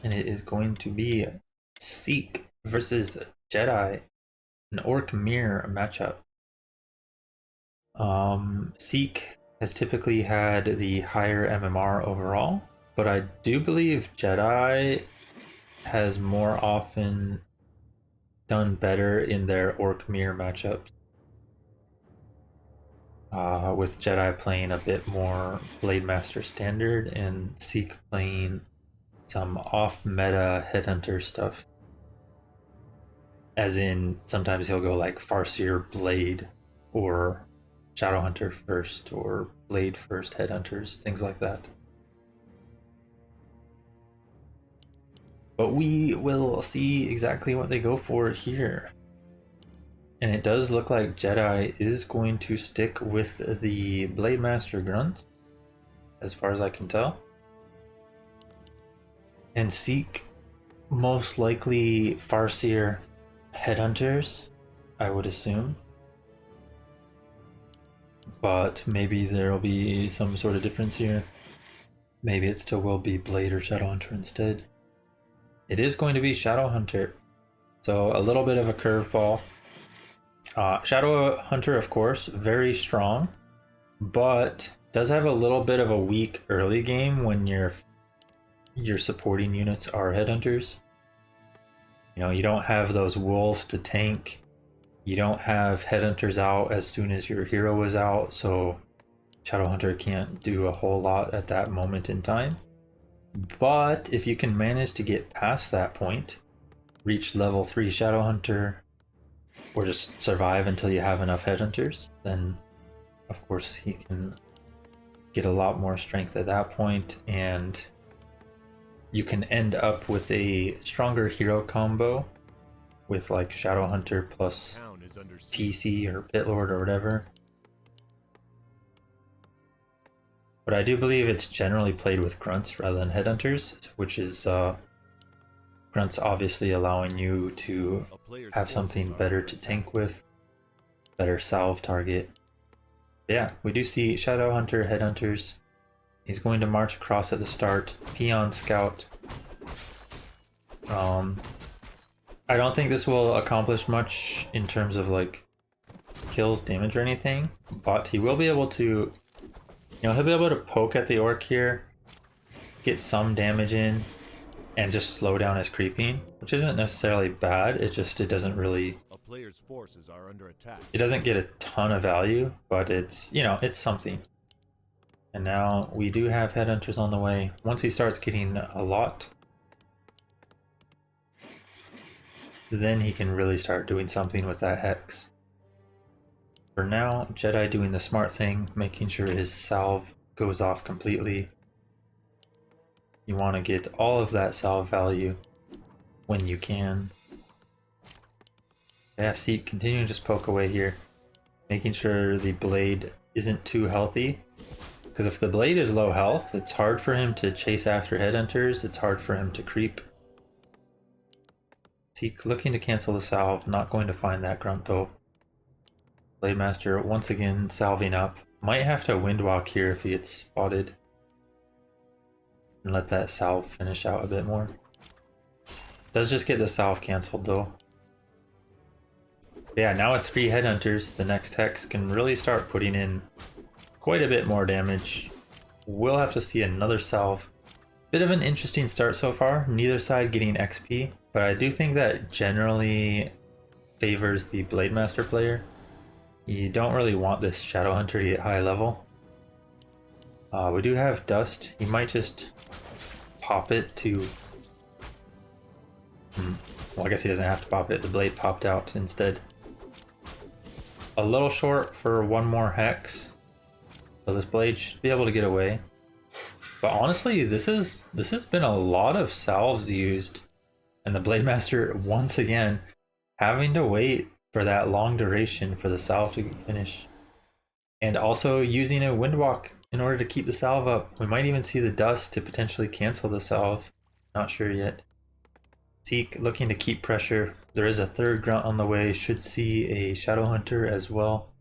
and it is going to be xeSeek versus Jedi, an Orc Mirror matchup. xeSeek has typically had the higher MMR overall, but I do believe Jedi has more often done better in their Orc Mirror matchups. With Jedi playing a bit more Blade Master standard and xeSeek playing some off-meta Headhunter stuff. As in, sometimes he'll go like Farseer Blade or Shadowhunter first or Blade first Headhunters, things like that. But we will see exactly what they go for here. And it does look like Jedi is going to stick with the Blade Master Grunts, as far as I can tell. And xeSeek most likely Farseer Headhunters, I would assume. But maybe there'll be some sort of difference here. Maybe it still will be Blade or Shadowhunter instead. It is going to be Shadowhunter, so a little bit of a curveball. Shadowhunter, of course, very strong, but does have a little bit of a weak early game when your supporting units are Headhunters. You know, you don't have those wolves to tank. You don't have Headhunters out as soon as your hero is out, so Shadowhunter can't do a whole lot at that moment in time. But if you can manage to get past that point, reach level 3 Shadowhunter, or just survive until you have enough Headhunters, then of course he can get a lot more strength at that point, and you can end up with a stronger hero combo with like Shadowhunter plus TC or Pitlord or whatever. But I do believe it's generally played with Grunts rather than Headhunters, which is Grunts obviously allowing you to have something better to tank with, better salve target. Yeah, we do see Shadowhunter, Headhunters. He's going to march across at the start, Peon Scout. I don't think this will accomplish much in terms of like kills, damage, or anything, but he will be able to, he'll be able to poke at the Orc here, get some damage in, and just slow down his creeping, which isn't necessarily bad. It doesn't really. A player's forces are under attack. It doesn't get a ton of value, but it's it's something. And now we do have Headhunters on the way. Once he starts getting a lot, then he can really start doing something with that Hex. For now, Jedi doing the smart thing, making sure his salve goes off completely. You want to get all of that salve value when you can. Yeah, see, continue to just poke away here, making sure the blade isn't too healthy. Because if the blade is low health, it's hard for him to chase after Headhunters, it's hard for him to creep. xeSeek looking to cancel the salve, not going to find that grunt though. Blade Master once again salving up. Might have to windwalk here if he gets spotted. And let that salve finish out a bit more. Does just get the salve cancelled though. But yeah, now with 3 Headhunters, the next Hex can really start putting in quite a bit more damage. We'll have to see another salve. Bit of an interesting start so far, neither side getting XP, but I do think that generally favors the Blade Master player. You don't really want this Shadowhunter to get high level. We do have Dust. He might just pop it to... Well, I guess he doesn't have to pop it. The blade popped out instead. A little short for one more Hex. So this blade should be able to get away. But honestly, this has been a lot of salves used. And the Blade Master, once again, having to wait for that long duration for the salve to finish. And also using a Windwalk in order to keep the salve up. We might even see the Dust to potentially cancel the salve. Not sure yet. xeSeek looking to keep pressure. There is a third grunt on the way. Should see a Shadowhunter as well.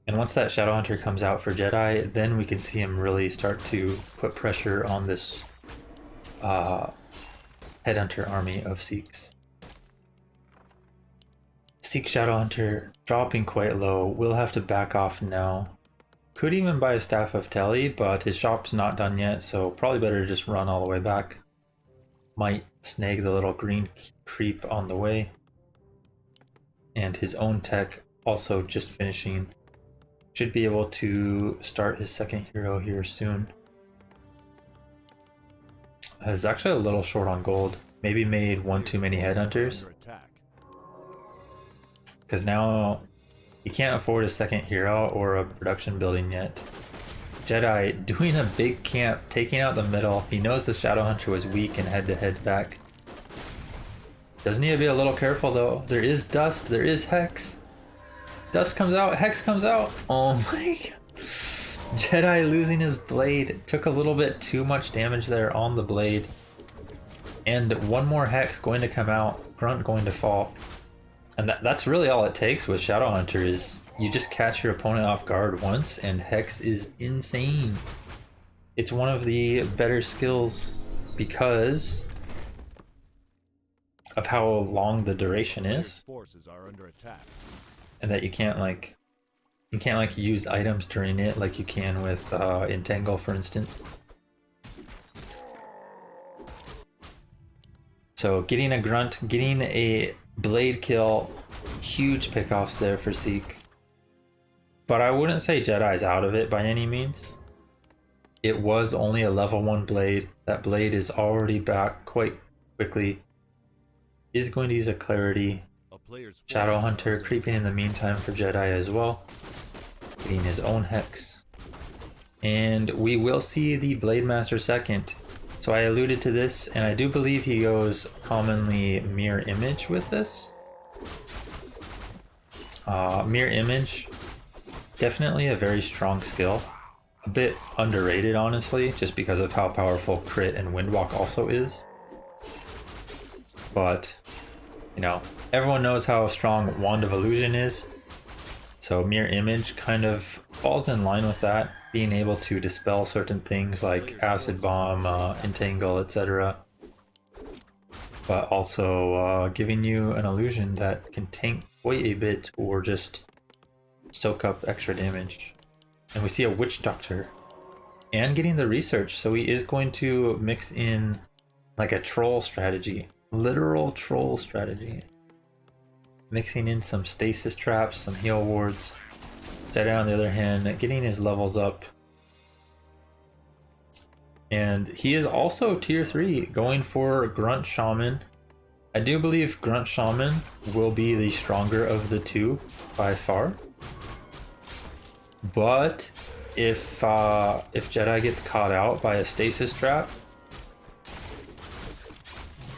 And once that Shadowhunter comes out for Jedi, then we can see him really start to put pressure on this Headhunter army of Seeks. Seek Shadowhunter dropping quite low. We'll have to back off now. Could even buy a Staff of Telly, but his shop's not done yet, so probably better just run all the way back. Might snag the little green creep on the way. And his own tech also just finishing. Should be able to start his second hero here soon. Is actually a little short on gold. Maybe made one too many headhunters. Because now he can't afford a second hero or a production building yet. Jedi doing a big camp, taking out the middle. He knows the Shadowhunter was weak and had to head back. Does need to be a little careful though. There is dust, there is Hex. Dust comes out, Hex comes out. Oh my god. Jedi losing his blade. Took a little bit too much damage there on the blade. And one more Hex going to come out. Grunt going to fall. And that's really all it takes with Shadowhunter is you just catch your opponent off guard once and Hex is insane. It's one of the better skills because of how long the duration is. Forces are under attack. And that you can't like use items during it like you can with Entangle, for instance. So getting a grunt, getting a blade kill, huge pickoffs there for Seek. But I wouldn't say Jedi's out of it by any means. It was only a level 1 blade. That blade is already back quite quickly. Is going to use a clarity. Shadowhunter creeping in the meantime for Jedi as well. Getting his own Hex. And we will see the Blade Master second. So I alluded to this, and I do believe he goes commonly Mirror Image with this. Mirror Image, definitely a very strong skill. A bit underrated, honestly, just because of how powerful Crit and Windwalk also is. But, you know, everyone knows how strong Wand of Illusion is. So Mirror Image kind of falls in line with that, being able to dispel certain things like Acid Bomb, Entangle, etc. But also giving you an illusion that can tank quite a bit or just soak up extra damage. And we see a Witch Doctor and getting the research, so he is going to mix in like a troll strategy, literal troll strategy. Mixing in some stasis traps, some heal wards. Jedi on the other hand, getting his levels up. And he is also tier 3, going for Grunt Shaman. I do believe Grunt Shaman will be the stronger of the two by far. But if Jedi gets caught out by a stasis trap,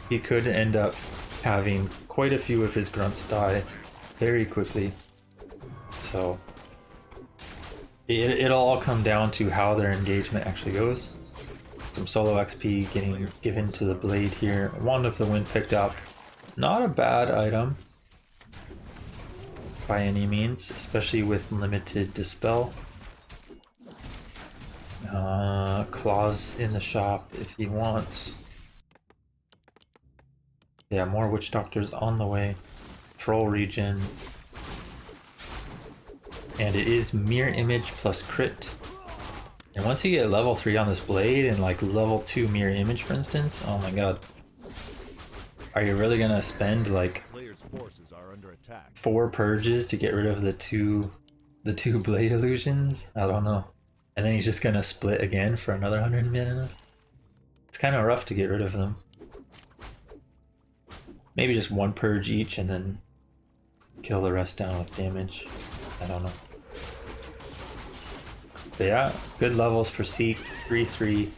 he could end up having quite a few of his grunts die very quickly. So it'll all come down to how their engagement actually goes. Some solo XP getting given to the blade here. Wand of the Wind picked up. Not a bad item by any means, especially with limited dispel. Claws in the shop if he wants. Yeah, more Witch Doctors on the way. Troll region. And it is Mirror Image plus Crit. And once you get level 3 on this blade and like level 2 Mirror Image, for instance, oh my god. Are you really gonna spend like 4 purges to get rid of the two blade illusions? I don't know. And then he's just gonna split again for another 100 mana? It's kind of rough to get rid of them. Maybe just 1 purge each and then kill the rest down with damage. I don't know. But yeah, good levels for Seek, 3-3.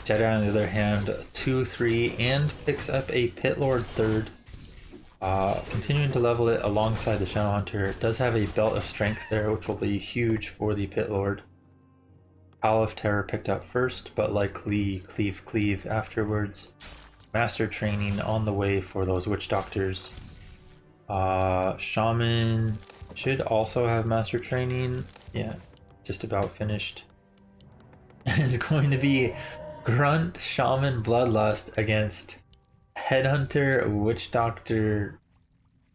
Jedi on the other hand, 2-3, and picks up a Pit Lord 3rd. Continuing to level it alongside the Shadowhunter. It does have a Belt of Strength there, which will be huge for the Pit Lord. Howl of Terror picked up first, but likely Cleave afterwards. Master Training on the way for those Witch Doctors. Shaman should also have Master Training. Yeah, just about finished. And it's going to be Grunt, Shaman, Bloodlust against Headhunter, Witch Doctor,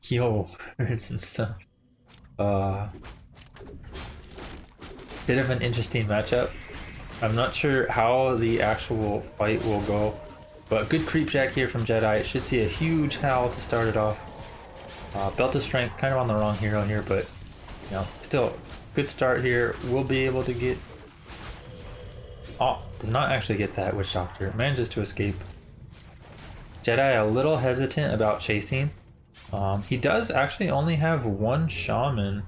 Heal words and stuff. Bit of an interesting matchup. I'm not sure how the actual fight will go, but good creep jack here from Jedi. Should see a huge howl to start it off. Belt of Strength kind of on the wrong hero here, but you know, still good start here. We'll be able to get. Oh, does not actually get that Witch Doctor. Manages to escape. Jedi a little hesitant about chasing. He does actually only have one Shaman.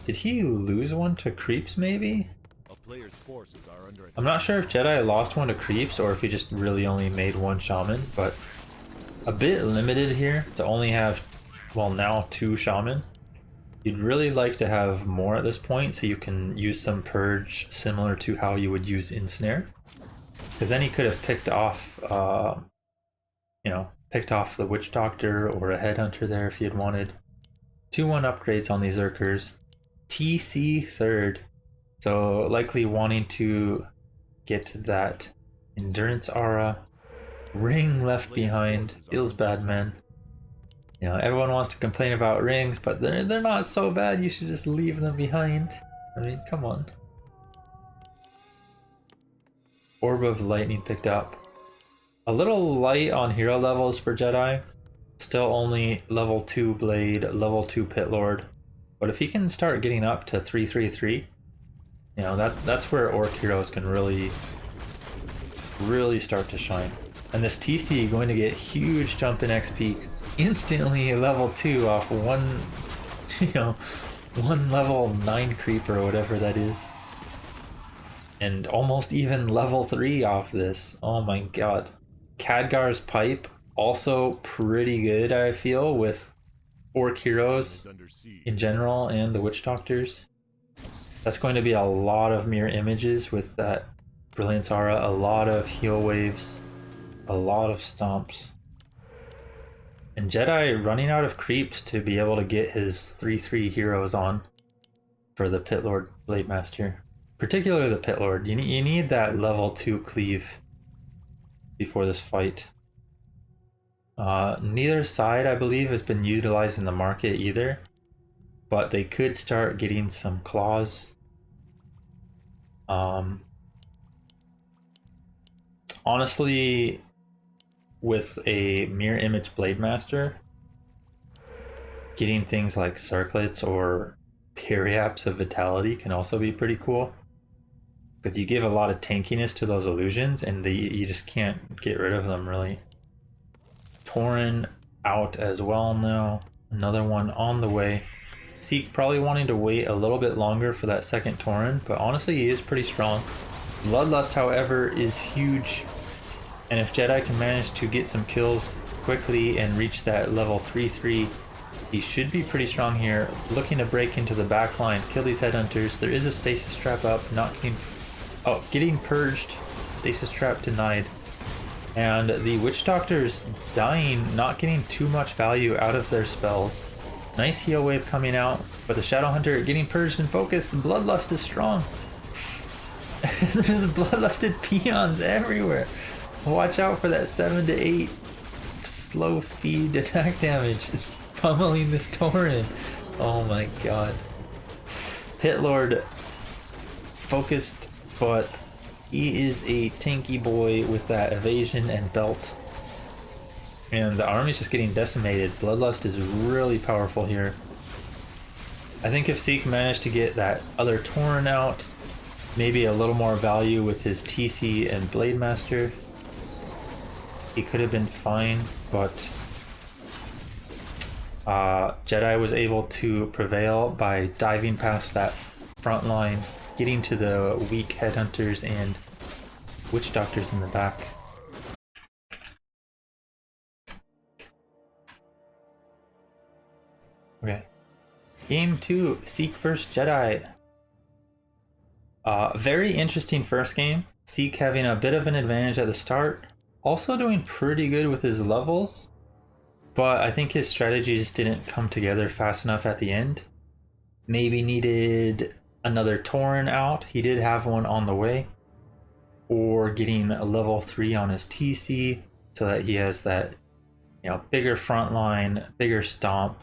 Did he lose one to creeps maybe? A player's forces are under attack. I'm not sure if Jedi lost one to creeps or if he just really only made one Shaman, but a bit limited here to only have, well, now 2 Shaman. You'd really like to have more at this point so you can use some purge similar to how you would use Ensnare. Because then he could have picked off, you know, picked off the Witch Doctor or a Headhunter there if he had wanted. 2-1 upgrades on these Zerkers. TC third. So likely wanting to get that Endurance Aura. Ring left behind. Feels bad, man. You know, everyone wants to complain about rings, but they're not so bad. You should just leave them behind. I mean, come on. Orb of Lightning picked up. A little light on hero levels for Jedi. Still only level 2 Blade, level 2 Pit Lord. But if he can start getting up to 333, you know, that's where Orc heroes can really start to shine. And this TC going to get huge jump in XP. Instantly level 2 off one, you know, one level 9 creep or whatever that is. And almost even level 3 off this. Oh my god. Khadgar's Pipe, also pretty good, I feel, with Orc heroes in general and the Witch Doctors. That's going to be a lot of mirror images with that Brilliance Aura, a lot of heal waves, a lot of stomps. And Jedi running out of creeps to be able to get his 3-3 heroes on for the Pit Lord Blade Master. Particularly the Pit Lord. You need that level 2 cleave before this fight. Neither side, I believe, has been utilizing the market either, but they could start getting some claws. Honestly, with a mirror image Blade Master, getting things like circlets or periaps of vitality can also be pretty cool, because you give a lot of tankiness to those illusions and you just can't get rid of them really. Tauren out as well now. Another one on the way. Seek probably wanting to wait a little bit longer for that second Tauren, but honestly he is pretty strong. Bloodlust, however, is huge, and if Jedi can manage to get some kills quickly and reach that level 3-3, he should be pretty strong here. Looking to break into the back line, kill these Headhunters. There is a stasis trap up, not getting... Oh, getting purged. Stasis trap denied. And the Witch Doctors dying, not getting too much value out of their spells. Nice heal wave coming out, but the Shadow Hunter getting purged and focused. Bloodlust is strong. There's bloodlusted peons everywhere. Watch out for that 7 to 8 slow speed attack damage. It's pummeling this Tauren. Oh my god. Pit Lord focused, but he is a tanky boy with that evasion and belt. And the army's just getting decimated. Bloodlust is really powerful here. I think if Seek managed to get that other Tauren out, maybe a little more value with his TC and Blade Master, he could have been fine, but Jedi was able to prevail by diving past that front line, getting to the weak Headhunters and Witch Doctors in the back. Okay. Game 2, Seek vs Jedi. Very interesting first game. Seek having a bit of an advantage at the start. Also doing pretty good with his levels. But I think his strategies didn't come together fast enough at the end. Maybe needed another Tauren out. He did have one on the way. or getting a level 3 on his TC so that he has that, you know, bigger front line, bigger stomp.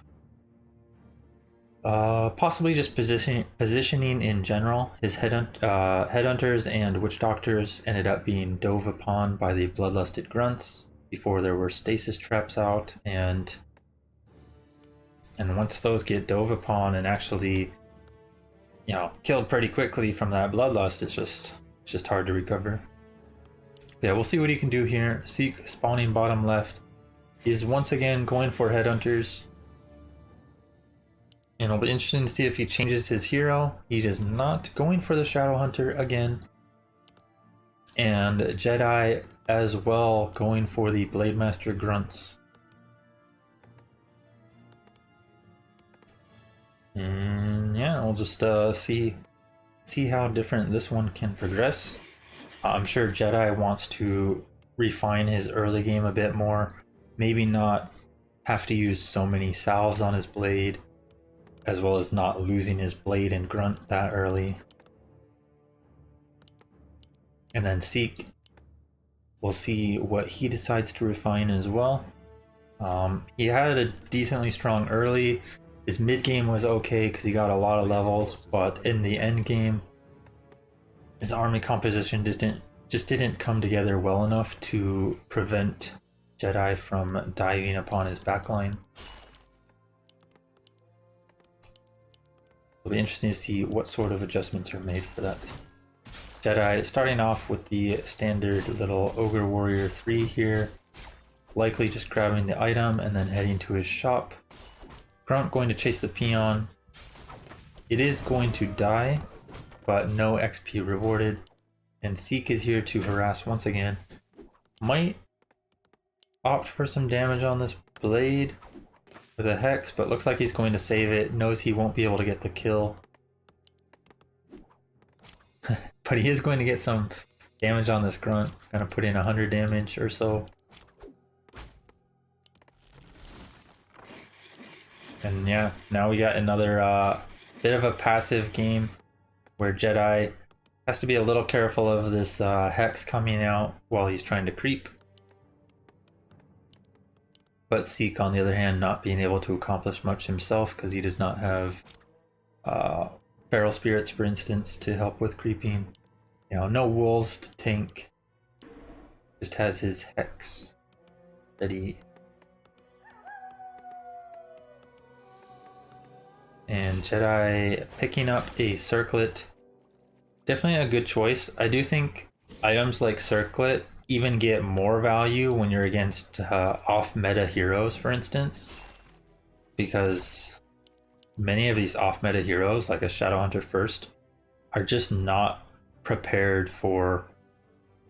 Possibly just positioning in general. His headhunters and witch doctors ended up being dove upon by the bloodlusted grunts before there were stasis traps out, and once those get dove upon and actually, you know, killed pretty quickly from that bloodlust, it's just hard to recover. Yeah, we'll see what he can do here. xeSeek spawning bottom left is once again going for headhunters. And it'll be interesting to see if he changes his hero. He is not going for the Shadow Hunter again. And Jedi as well going for the Blade Master grunts. And yeah, we'll just see how different this one can progress. I'm sure Jedi wants to refine his early game a bit more. Maybe not have to use so many salves on his blade, as well as not losing his blade and grunt that early. And then xeSeek, we'll see what he decides to refine as well. He had a decently strong early. His mid game was okay because he got a lot of levels, but in the end game, his army composition just didn't come together well enough to prevent Jedi from diving upon his backline. It'll be interesting to see what sort of adjustments are made for that. Jedi starting off with the standard little Ogre Warrior 3 here, likely just grabbing the item and then heading to his shop. Grunt going to chase the peon. It is going to die, but no XP rewarded. And xeSeek is here to harass once again. Might opt for some damage on this blade with a hex, but looks like he's going to save it. Knows he won't be able to get the kill. But he is going to get some damage on this grunt. Gonna put in 100 damage or so. And yeah, now we got another bit of a passive game where Jedi has to be a little careful of this hex coming out while he's trying to creep. But xeSeek, on the other hand, not being able to accomplish much himself because he does not have feral spirits, for instance, to help with creeping. You know, no wolves to tank. Just has his hex ready. And Jedi picking up a circlet. Definitely a good choice. I do think items like circlet even get more value when you're against off-meta heroes, for instance. Because many of these off-meta heroes, like a Shadowhunter first, are just not prepared for,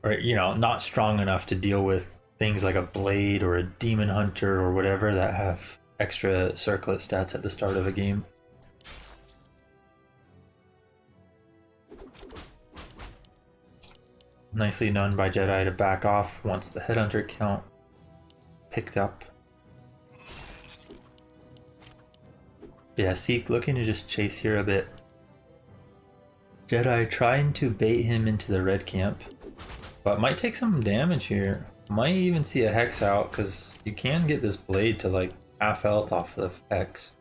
or, you know, not strong enough to deal with things like a Blade or a Demon Hunter or whatever that have extra circlet stats at the start of a game. Nicely done by Jedi to back off once the headhunter count picked up. Yeah, xeSeek looking to just chase here a bit. Jedi trying to bait him into the red camp, but might take some damage here. Might even see a hex out because you can get this blade to like half health off of hex.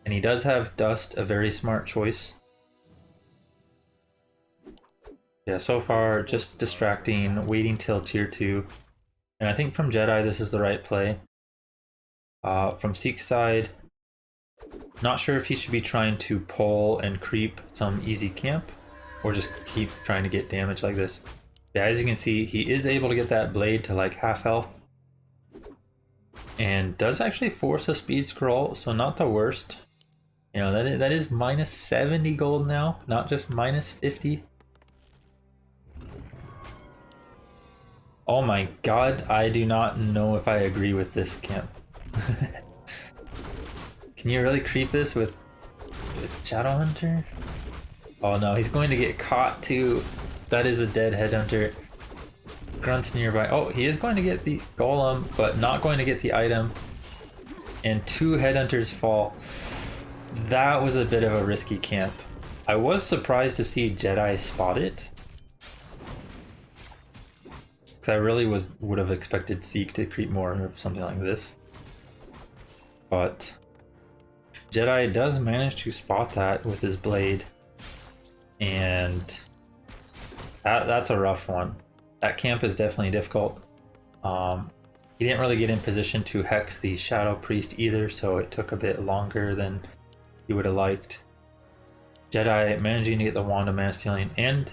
And he does have dust, a very smart choice. Yeah, so far just distracting, waiting till tier 2. And I think from Jedi this is the right play. From xeSeek's side, not sure if he should be trying to pull and creep some easy camp or just keep trying to get damage like this. Yeah, as you can see, he is able to get that blade to like half health. And does actually force a speed scroll, so not the worst. You know, that is minus 70 gold now, not just minus 50. Oh my god, I do not know if I agree with this camp. Can you really creep this with Shadowhunter? Oh no, he's going to get caught too. That is a dead headhunter. Grunt's nearby. Oh, he is going to get the golem, but not going to get the item. And 2 headhunters fall. That was a bit of a risky camp. I was surprised to see Jedi spot it. Because I really would have expected xeSeek to creep more or something like this. But Jedi does manage to spot that with his blade. And that's a rough one. That camp is definitely difficult. He didn't really get in position to hex the Shadow Priest either, so it took a bit longer than he would have liked. Jedi managing to get the Wand of Mana Stealing, and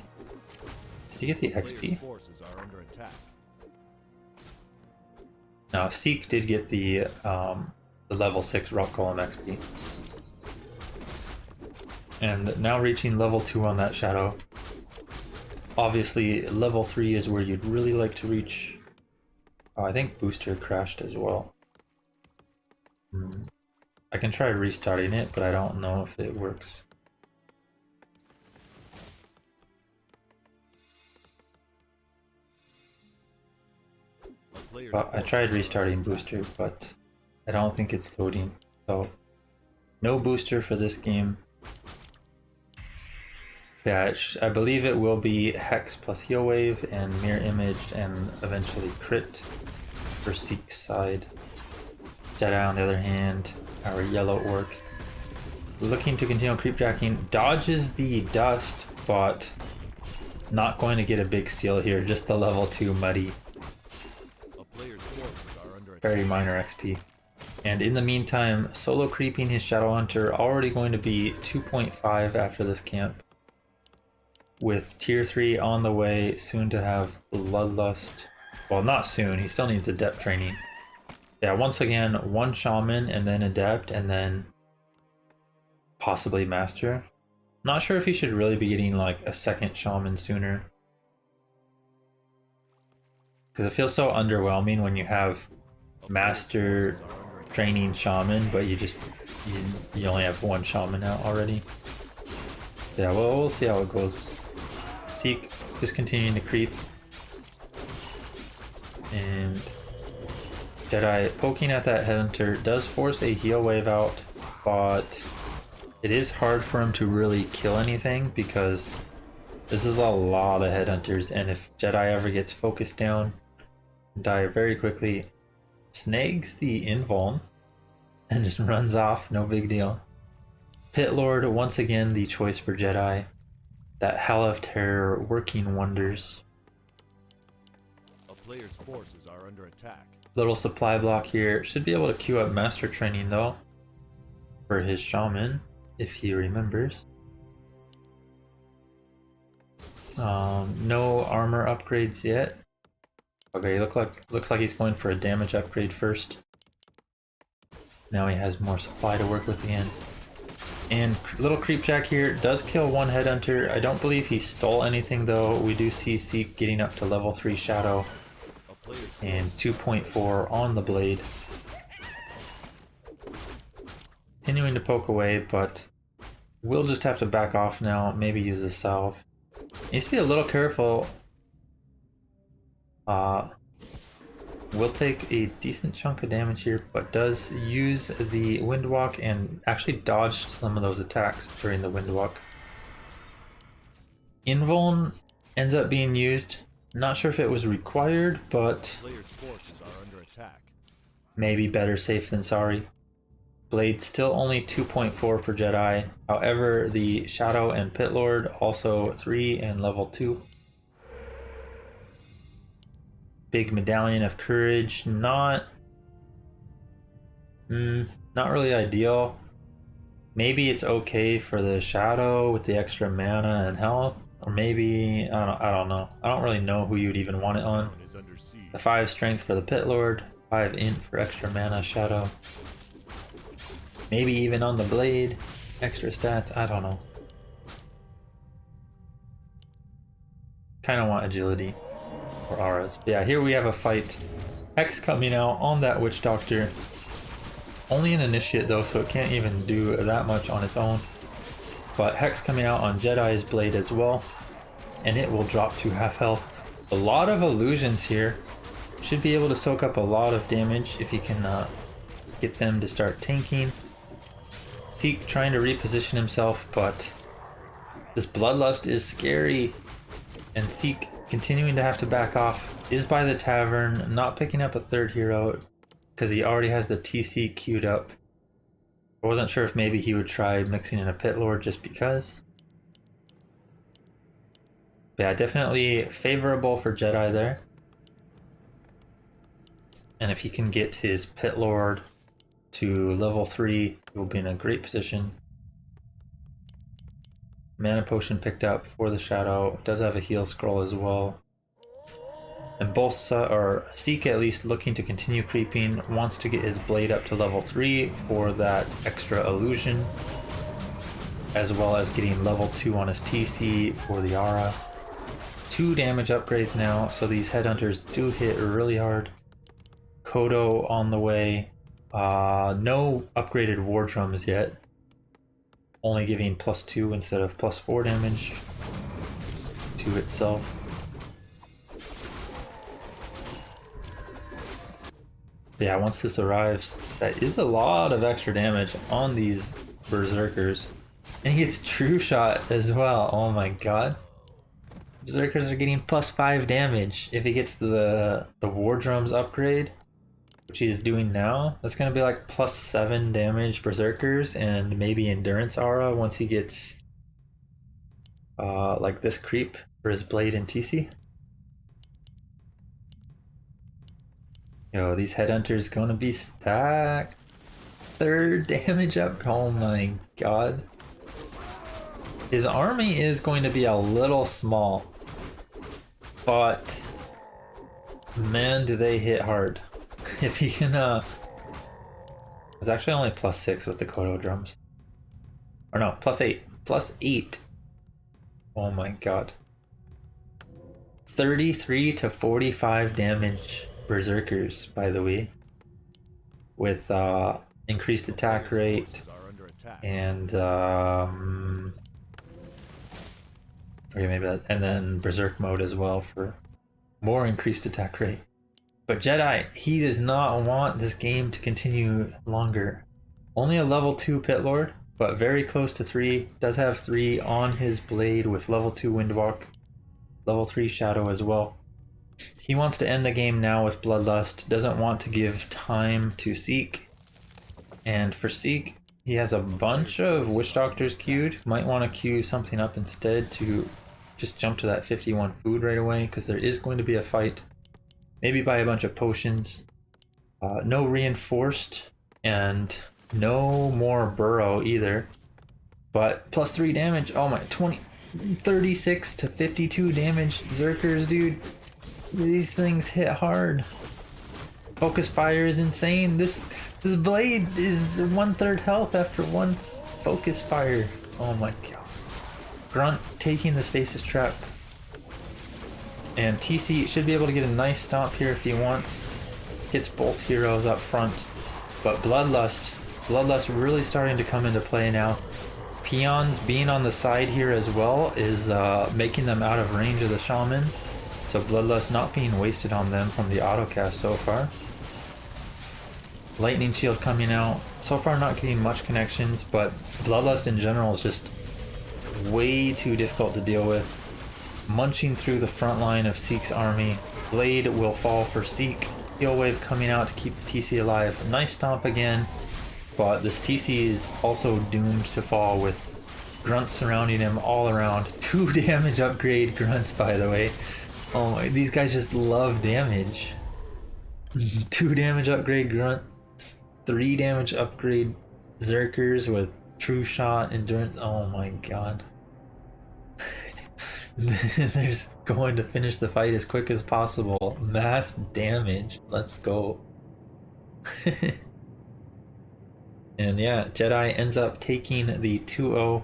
did he get the XP? No, xeSeek did get the level 6 Rock Golem XP. And now reaching level 2 on that Shadow. Obviously, level 3 is where you'd really like to reach. Oh, I think Booster crashed as well. I can try restarting it, but I don't know if it works. But I tried restarting Booster, but I don't think it's loading. So, no Booster for this game. Yeah, I believe it will be Hex plus Heal Wave and Mirror Image and eventually Crit for xeSeek's side. Jedi, on the other hand, our yellow orc, looking to continue creepjacking, dodges the dust, but not going to get a big steal here, just the level 2 Muddy. Very minor XP. And in the meantime, solo creeping his Shadow Hunter, already going to be 2.5 after this camp. With tier 3 on the way, soon to have Bloodlust. Well, not soon, he still needs Adept training. Yeah, once again, 1 Shaman and then Adept and then possibly Master. Not sure if he should really be getting like a 2nd Shaman sooner. Because it feels so underwhelming when you have Master training Shaman, but you only have 1 Shaman out already. Yeah, well, we'll see how it goes. xeSeek just continuing to creep. And Jedi poking at that Headhunter does force a heal wave out, but it is hard for him to really kill anything because this is a lot of Headhunters, and if Jedi ever gets focused down, die very quickly. Snags the invuln and just runs off, no big deal. Pit Lord, once again the choice for Jedi. That Hell of Terror working wonders. A player's forces are under attack. Little supply block here. Should be able to queue up Master Training though for his Shaman, if he remembers. No armor upgrades yet. Okay, looks like he's going for a damage upgrade first. Now he has more supply to work with again. And little Creepjack here does kill 1 Headhunter. I don't believe he stole anything though. We do see xeSeek getting up to level 3 Shadow and 2.4 on the blade. Continuing to poke away, but we'll just have to back off now. Maybe use the salve. Needs to be a little careful. Will take a decent chunk of damage here, but does use the Windwalk and actually dodged some of those attacks during the Windwalk. Invuln ends up being used. Not sure if it was required, but maybe better safe than sorry. Blade still only 2.4 for Jedi. However, the Shadow and Pit Lord also 3 and level 2. Big Medallion of Courage, not really ideal. Maybe it's okay for the Shadow with the extra mana and health, or maybe I don't know. I don't really know who you'd even want it on. The 5 strength for the Pit Lord, 5 int for extra mana Shadow. Maybe even on the blade, extra stats. I don't know. Kind of want agility. Or auras. But yeah, here we have a fight. Hex coming out on that Witch Doctor. Only an initiate though, so it can't even do that much on its own. But Hex coming out on Jedi's blade as well. And it will drop to half health. A lot of illusions here. Should be able to soak up a lot of damage if he can get them to start tanking. xeSeek trying to reposition himself, but this Bloodlust is scary. And xeSeek continuing to have to back off. is by the tavern, not picking up a third hero because he already has the TC queued up. I wasn't sure if maybe he would try mixing in a Pit Lord just because. But yeah, definitely favorable for Jedi there. And if he can get his Pit Lord to level 3, he will be in a great position. Mana Potion picked up for the Shadow. Does have a heal scroll as well. And both, or xeSeek at least, looking to continue creeping, wants to get his blade up to level 3 for that extra illusion, as well as getting level 2 on his TC for the aura. 2 damage upgrades now, so these headhunters do hit really hard. Kodo on the way. No upgraded war drums yet. Only giving +2 instead of +4 damage to itself. Yeah, once this arrives, that is a lot of extra damage on these berserkers. And he gets true shot as well. Oh my god. Berserkers are getting +5 damage. If he gets the war drums upgrade, which he's doing now, that's going to be like +7 damage berserkers and maybe endurance aura once he gets like this creep for his blade and TC. Yo, these headhunters gonna be stacked. 3rd damage up. Oh my god. His army is going to be a little small, but man, do they hit hard. If he can, it's actually only +6 with the Kodo drums. Or no, +8. +8. Oh my god. 33 to 45 damage berserkers, by the way, with increased attack rate and okay, maybe that, and then berserk mode as well for more increased attack rate. But Jedi, he does not want this game to continue longer. Only a level 2 Pit Lord, but very close to 3. Does have 3 on his blade with level 2 Windwalk, level 3 Shadow as well. He wants to end the game now with Bloodlust, doesn't want to give time to xeSeek. And for xeSeek, he has a bunch of Witch Doctors queued. Might want to queue something up instead to just jump to that 51 food right away, because there is going to be a fight. Maybe buy a bunch of potions. No reinforced, and no more burrow either. But +3 damage, oh my, 36 to 52 damage Zerkers, dude. These things hit hard. Focus fire is insane. This blade is 1/3 health after one focus fire. Oh my god. Grunt taking the stasis trap. And TC should be able to get a nice stomp here if he wants. Hits both heroes up front. But Bloodlust really starting to come into play now. Peons being on the side here as well is making them out of range of the shaman. So Bloodlust not being wasted on them from the autocast so far. Lightning Shield coming out. So far not getting much connections, but Bloodlust in general is just way too difficult to deal with. Munching through the front line of xeSeek's army. Blade will fall for xeSeek. Heal Wave coming out to keep the TC alive. Nice stomp again, but this TC is also doomed to fall with grunts surrounding him all around. 2 damage upgrade grunts, by the way. Oh my, these guys just love damage. 2 damage upgrade grunts, 3 damage upgrade Zerkers with true shot, endurance. Oh my god. They're just going to finish the fight as quick as possible. Mass damage. Let's go. And yeah, Jedi ends up taking the 2-0